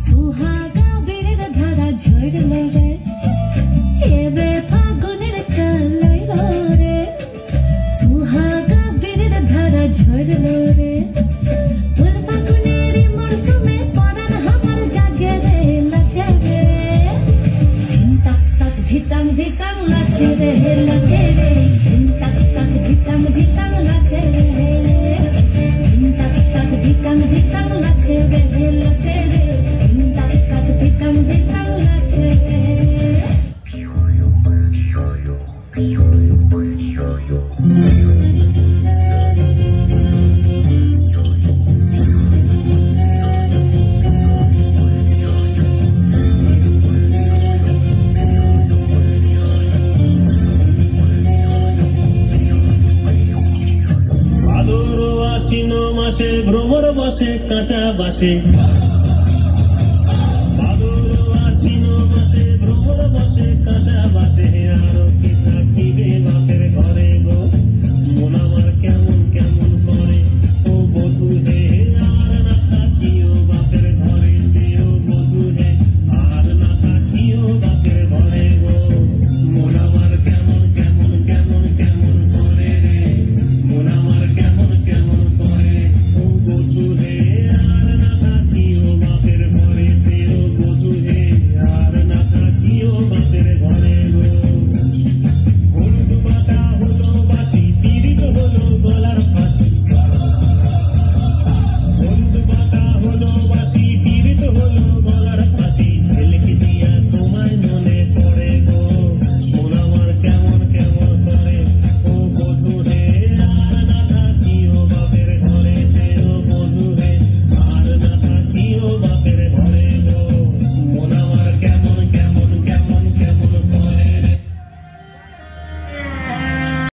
सुहागा बेर धारा झड़लो रे एबे फागुनेर कलैलो रे सुहागा बेर धारा झड़लो रे फुल फागुनेर मौसुमे परान हमर जागे रे लाचे रे तक तक धितांग धितांग लाचे रे लाचे रे तक तक धितांग धितांग लाचे रे तक तक धितांग धितांग लाचे रे लाचे रे तक तक धितांग धितांग लाचे रे মাসে ভ্রমর বসে কাঁচা বাসে আশ্বিন মাসে ভ্রমর বসে কাঁচা বাসে আর কি থাকিবে বাপের ঘরে গো মন আমার কেমন কেমন করে ও বধূ হে আর না থাকিও বাপের ঘরে ও বধূ হে আর না থাকিও বাপের ঘরে গো মন আমার কেমন কেমন কেমন কেমন করে রে মন আমার কেমন কেমন করে বধূ হে আর না থাকিও বাপের ঘরে ও বধূ হে আর না থাকিও বাপের ঘরে গো হলুদ পাতা হলো বাসি পীড়িত হলো গলার ফাঁসি হলুদ পাতা হলো বাসি পীড়িত হলো